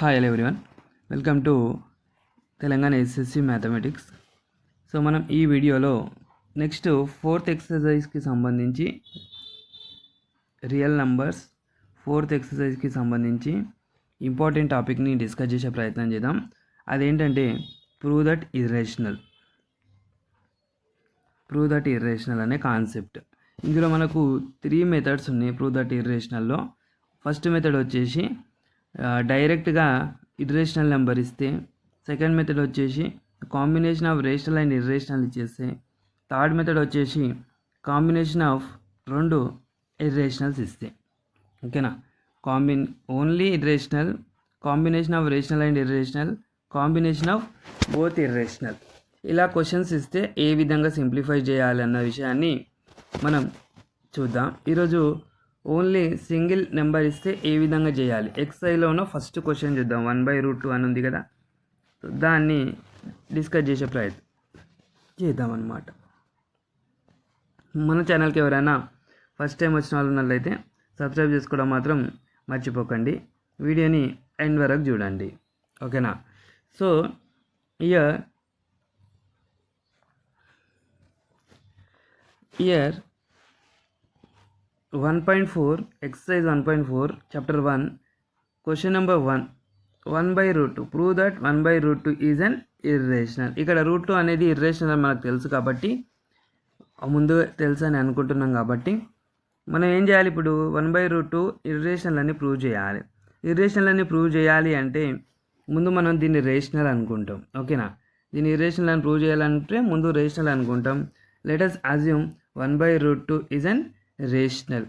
Hi hello everyone, welcome to Telangana SSC mathematics. So మనం ఈ వీడియోలో నెక్స్ట్ 4th ఎక్సర్సైజ్కి సంబంధించి రియల్ నంబర్స్ 4th ఎక్సర్సైజ్కి సంబంధించి ఇంపార్టెంట్ టాపిక్ని డిస్కస్ చేసే ప్రయత్నం చేద్దాం. అదేంటంటే ప్రూవ్ దట్ ఇర్రేషనల్ అనే కాన్సెప్ట్. ఇందులో మనకు 3 మెథడ్స్ ఉన్నాయి. ప్రూవ్ దట్ ఇర్రేషనల్లో ఫస్ట్ మెథడ్ వచ్చేసి డైరెక్ట్గా ఇర్రేషనల్ నెంబర్ ఇస్తే, సెకండ్ మెథడ్ వచ్చేసి combination of rational and irrational ఇచ్చేస్తే, థర్డ్ మెథడ్ వచ్చేసి కాంబినేషన్ ఆఫ్ 2 ఇర్రేషనల్స్ ఇస్తే. ఓకేనా? Only irrational, combination of rational and irrational, combination of both irrational. ఇలా క్వశ్చన్స్ ఇస్తే ఏ విధంగా సింప్లిఫై చేయాలి అన్న విషయాన్ని మనం చూద్దాం. ఈరోజు ఓన్లీ సింగిల్ నెంబర్ ఇస్తే ఏ విధంగా చేయాలి, ఎక్సైలోనో ఫస్ట్ క్వశ్చన్ చూద్దాం. 1/√2 అని ఉంది కదా, దాన్ని డిస్కస్ చేసే ప్రయత్నం చేద్దాం అన్నమాట. మన ఛానల్కి ఎవరైనా ఫస్ట్ టైం వచ్చిన వాళ్ళు ఉన్నట్లయితే సబ్స్క్రైబ్ చేసుకోవడం మాత్రం మర్చిపోకండి. వీడియోని ఎండ్ వరకు చూడండి. ఓకేనా? So year 1.4 exercise 1.4 chapter 1 question number 1 1/√2 prove that 1/√2 is an irrational. ఇక్కడ √2 అనేది ఇర్రేషనల్ అని మనకు తెలుసు కాబట్టి, ముందు తెలుసు అని అనుకుంటున్నాం కాబట్టి మనం ఏం చేయాలి, ఇప్పుడు 1/√2 ఇర్రేషనల్ అని ప్రూవ్ చేయాలి. ఇర్రేషనల్ అని ప్రూవ్ చేయాలి అంటే ముందు మనం దీన్ని రేషనల్ అనుకుంటాం. ఓకేనా? దీన్ని ఇర్రేషనల్ అని ప్రూవ్ చేయాలంటే ముందు రేషనల్ అనుకుంటాం. Let us assume 1/√2 is an rational.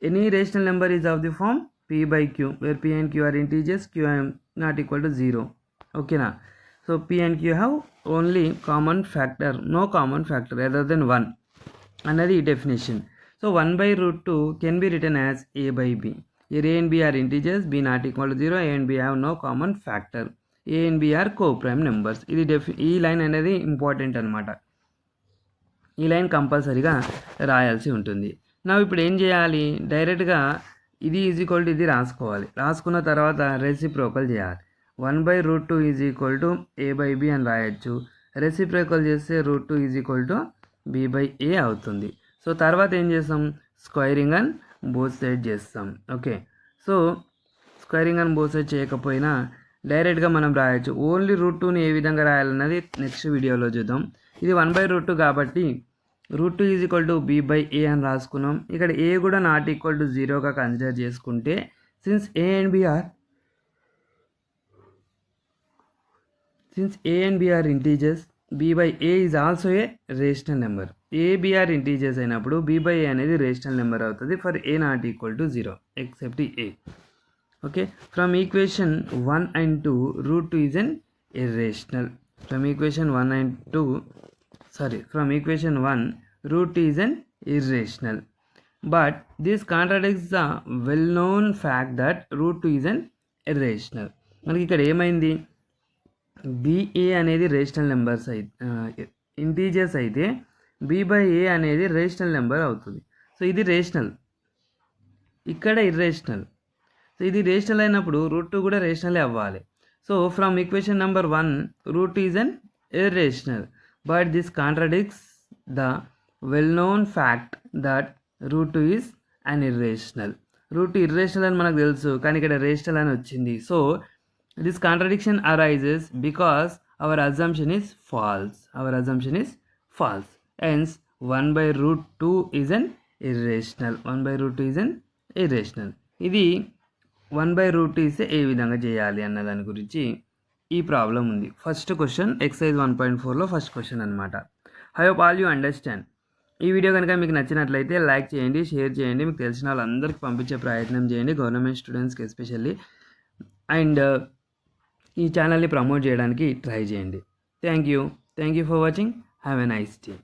Any rational number is of the form p/q, where p and q are integers, q are not equal to 0. Okay na? So p and q have only common factor, no common factor other than 1. Another definition. So 1/√2 can be written as a/b. Here a and b are integers, b not equal to 0, a and b have no common factor. a and b are co-prime numbers. ఈ line అనేది important అనమాట. ఈ line కంపల్సరీగా రాయాల్సి ఉంటుంది. నా ఇప్పుడు ఏం చేయాలి, డైరెక్ట్గా ఇది ఈజ్ ఈక్వల్ టు ఇది రాసుకోవాలి. రాసుకున్న తర్వాత రెసిప్రోకల్ చేయాలి. 1/√2 ఈజ్ ఈక్వల్ టు a/b అని రాయొచ్చు. రెసిప్రోకల్ చేస్తే √2 ఈజ్ ఈక్వల్ టు b/a అవుతుంది. సో తర్వాత ఏం చేస్తాం, స్క్వైరింగ్ అండ్ బోత్ సైడ్ చేస్తాం. Okay, so squaring and both side చేయకపోయినా డైరెక్ట్గా మనం రాయొచ్చు. ఓన్లీ √2ని ఏ విధంగా రాయాలన్నది నెక్స్ట్ వీడియోలో చూద్దాం. ఇది 1/√2 కాబట్టి √2 ఈజ్ ఈక్వల్ టు b/a అని రాసుకున్నాం. ఇక్కడ a కూడా నాట్ ఈక్వల్ టు 0గా కన్సిడర్ చేసుకుంటే, since a and b are integers, b/a is also a rational number. a, b are integers అయినప్పుడు b/a అనేది రేషనల్ నెంబర్ అవుతుంది for a not equal to 0 except a. Okay, from equation 1 and 2 √2 is an irrational. From equation 1 √2 is an irrational, but this contradicts the well-known fact that √2 is an irrational. మనకి ఇక్కడ ఏమైంది, ba అనేది rational numbers integers అయితే b/a అనేది rational number అవుతుంది. So ఇది rational, ఇక్కడ irrational. So ఇది రేషనల్ అయినప్పుడు √2 కూడా రేషనలే అవ్వాలి. So from equation number 1 √2 is an irrational, but this contradicts the well-known fact that √2 is an irrational. √2 irrational అని మనకు తెలుసు, కానీ ఇక్కడ రేషనల్ అని వచ్చింది. So this contradiction arises because our assumption is false. Hence 1/√2 is an irrational. ఇది 1/√2 ఇస్తే ఏ విధంగా చేయాలి అన్న దాని గురించి ఈ ప్రాబ్లం ఉంది. ఫస్ట్ క్వశ్చన్ ఎక్సైజ్ 1.4లో ఫస్ట్ క్వశ్చన్ అనమాట. I hope all you understand. ఈ వీడియో కనుక మీకు నచ్చినట్లయితే లైక్ చేయండి, షేర్ చేయండి, మీకు తెలిసిన వాళ్ళందరికీ పంపించే ప్రయత్నం చేయండి, గవర్నమెంట్ స్టూడెంట్స్కి ఎస్పెషల్లీ. అండ్ ఈ ఛానల్ని ప్రమోట్ చేయడానికి ట్రై చేయండి. Thank you for watching. Have a nice day.